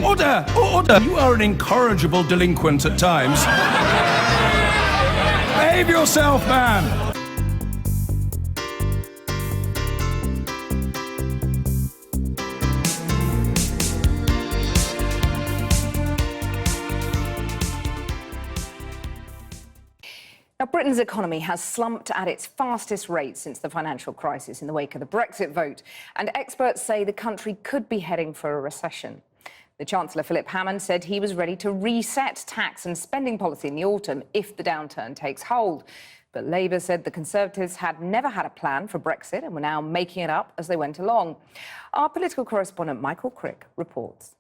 Order! Order! You are an incorrigible delinquent at times. Behave yourself, man! Now, Britain's economy has slumped at its fastest rate since the financial crisis in the wake of the Brexit vote, and experts say the country could be heading for a recession. The Chancellor, Philip Hammond, said he was ready to reset tax and spending policy in the autumn if the downturn takes hold. But Labour said the Conservatives had never had a plan for Brexit and were now making it up as they went along. Our political correspondent, Michael Crick, reports.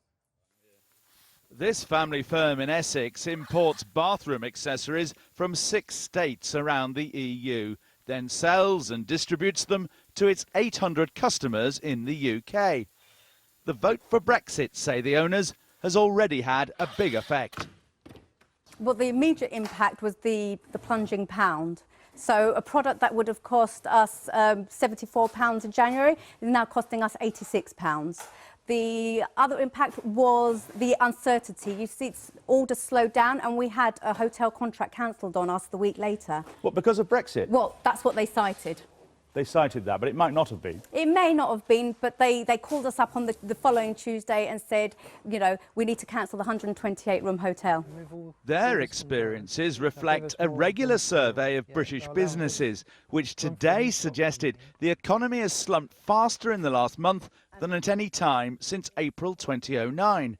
This family firm in Essex imports bathroom accessories from 6 states around the EU, then sells and distributes them to its 800 customers in the UK. The vote for Brexit, say the owners, has already had a big effect. Well, the immediate impact was the plunging pound. So a product that would have cost us £74 in January is now costing us £86. The other impact was the uncertainty. You see, orders slowed down, and we had a hotel contract cancelled on us the week later. What, because of Brexit? Well, that's what they cited. They cited that, but it might not have been. It may not have been, but they called us up on the following Tuesday and said, you know, we need to cancel the 128-room hotel. Their experiences reflect a regular survey of British businesses, which today suggested the economy has slumped faster in the last month than at any time since April 2009.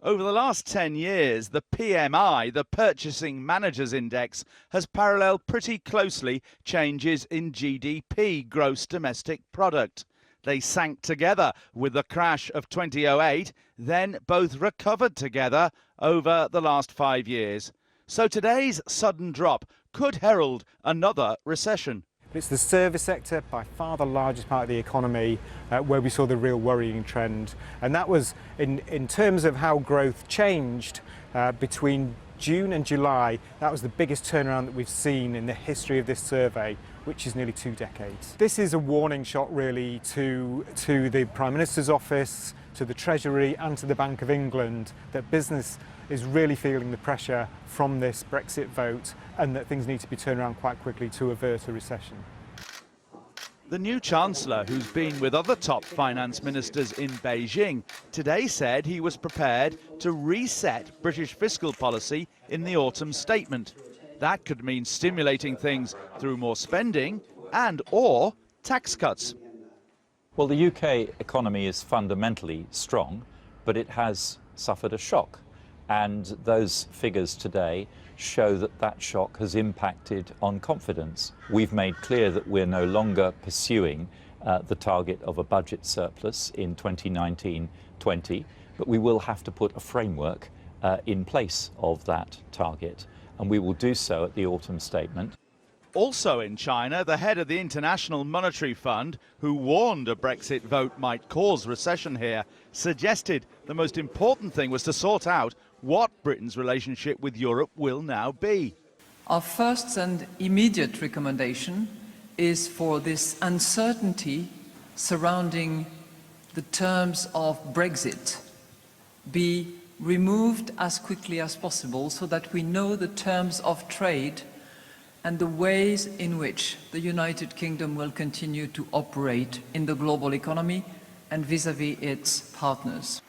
Over the last 10 years, the PMI, the Purchasing Managers Index, has paralleled pretty closely changes in GDP, gross domestic product. They sank together with the crash of 2008, then both recovered together over the last 5 years. So today's sudden drop could herald another recession. It's the service sector, by far the largest part of the economy, where we saw the real worrying trend. And that was, in terms of how growth changed between June and July, that was the biggest turnaround that we've seen in the history of this survey, which is nearly 2 decades. This is a warning shot, really, to the Prime Minister's office, to the Treasury and to the Bank of England, that business is really feeling the pressure from this Brexit vote and that things need to be turned around quite quickly to avert a recession. The new Chancellor, who's been with other top finance ministers in Beijing, today said he was prepared to reset British fiscal policy in the autumn statement. That could mean stimulating things through more spending and/or tax cuts. Well, the UK economy is fundamentally strong, but it has suffered a shock. And those figures today show that that shock has impacted on confidence. We've made clear that we're no longer pursuing the target of a budget surplus in 2019-20, but we will have to put a framework in place of that target, and we will do so at the autumn statement. Also in China, the head of the International Monetary Fund, who warned a Brexit vote might cause recession here, suggested the most important thing was to sort out what Britain's relationship with Europe will now be. Our first and immediate recommendation is for this uncertainty surrounding the terms of Brexit be removed as quickly as possible so that we know the terms of trade and the ways in which the United Kingdom will continue to operate in the global economy and vis-à-vis its partners.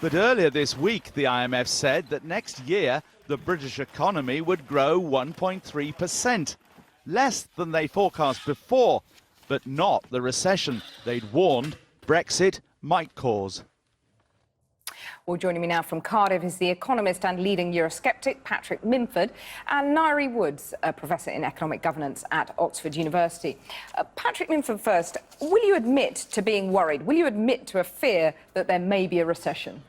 But earlier this week, the IMF said that next year the British economy would grow 1.3%, less than they forecast before, but not the recession they'd warned Brexit might cause. Well, joining me now from Cardiff is the economist and leading Eurosceptic, Patrick Minford, and Nairi Woods, a professor in economic governance at Oxford University. Patrick Minford first, will you admit to being worried? Will you admit to a fear that there may be a recession?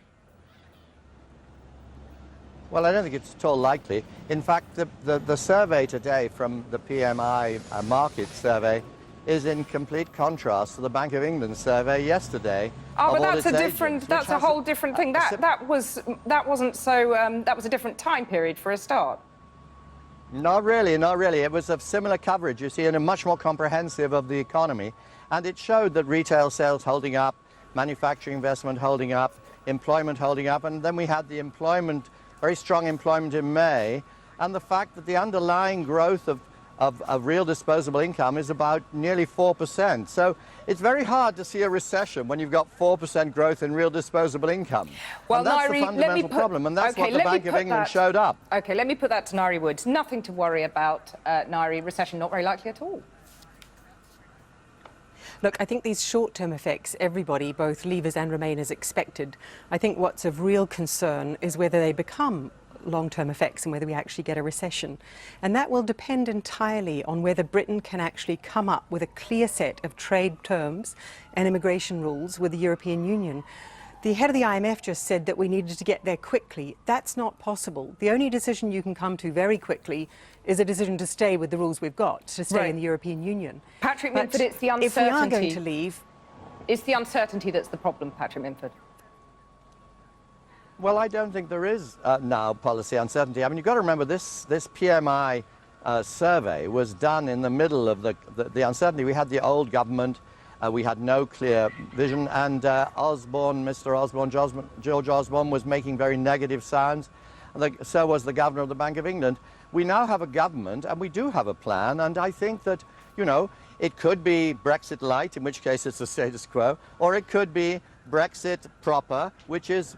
Well, I don't think it's at all likely. In fact, the survey today from the PMI market survey is in complete contrast to the Bank of England survey yesterday. Oh, but that's a whole different thing. That was a different time period for a start. Not really, not really. It was of similar coverage, you see, and a much more comprehensive of the economy. And it showed that retail sales holding up, manufacturing investment holding up, employment holding up, and then we had the employment, very strong employment in May, and the fact that the underlying growth of real disposable income is about nearly 4%. So it's very hard to see a recession when you've got 4% growth in real disposable income. Well, and that's Nairi, the fundamental problem, and that's what the Bank of England showed up. OK, let me put that to Nairi Woods. Nothing to worry about, Nairi. Recession not very likely at all. Look, I think these short-term effects, everybody, both leavers and remainers, expected. I think what's of real concern is whether they become long-term effects and whether we actually get a recession. And that will depend entirely on whether Britain can actually come up with a clear set of trade terms and immigration rules with the European Union. The head of the IMF just said that we needed to get there quickly. That's not possible. The only decision you can come to very quickly is a decision to stay with the rules we've got, to stay in the European Union. Patrick Minford, it's the uncertainty. If we are going to leave... It's the uncertainty that's the problem, Patrick Minford. Well, I don't think there is now policy uncertainty. I mean, you've got to remember this PMI survey was done in the middle of the uncertainty. We had the old government, we had no clear vision, and George Osborne was making very negative sounds. So was the governor of the Bank of England. We now have a government, and we do have a plan, and I think that, you know, it could be Brexit light, in which case it's the status quo, or it could be Brexit proper, which is,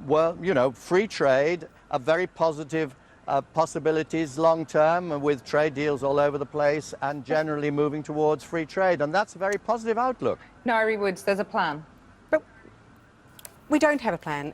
well, you know, free trade, a very positive possibilities long term, with trade deals all over the place and generally moving towards free trade. And that's a very positive outlook. Nairi Woods, there's a plan. But we don't have a plan.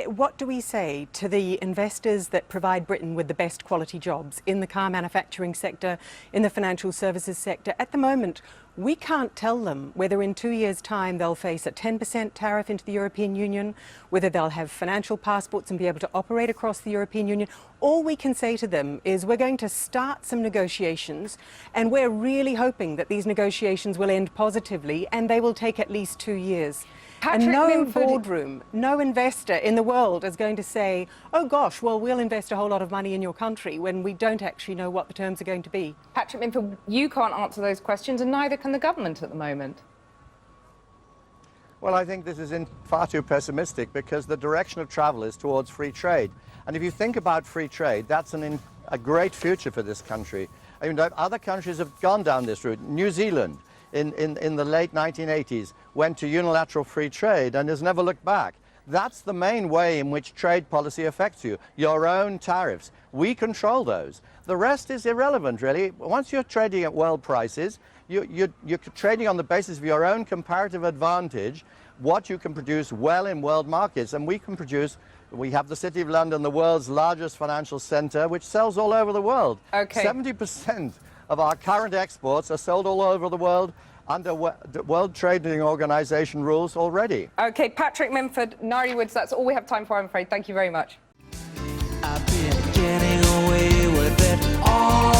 What do we say to the investors that provide Britain with the best quality jobs in the car manufacturing sector, in the financial services sector? At the moment, we can't tell them whether in 2 years' time they'll face a 10% tariff into the European Union, whether they'll have financial passports and be able to operate across the European Union. All we can say to them is we're going to start some negotiations, and we're really hoping that these negotiations will end positively, and they will take at least 2 years. Patrick And no Minford... boardroom, no investor in the world is going to say, oh gosh, well, we'll invest a whole lot of money in your country, when we don't actually know what the terms are going to be. Patrick Minford, you can't answer those questions, and neither can the government at the moment. Well, I think this is far too pessimistic, because the direction of travel is towards free trade. And if you think about free trade, that's a great future for this country. I mean, other countries have gone down this route. New Zealand, in the late 1980s, went to unilateral free trade and has never looked back. That's the main way in which trade policy affects you, your own tariffs. We control those. The rest is irrelevant, really. Once you're trading at world prices, you're trading on the basis of your own comparative advantage, what you can produce well in world markets. And we can produce, we have the City of London, the world's largest financial centre, which sells all over the world. Okay. 70% of our current exports are sold all over the world under World Trading Organization rules already. OK, Patrick Minford, Nairi Woods, that's all we have time for, I'm afraid. Thank you very much. I've been getting away with it all.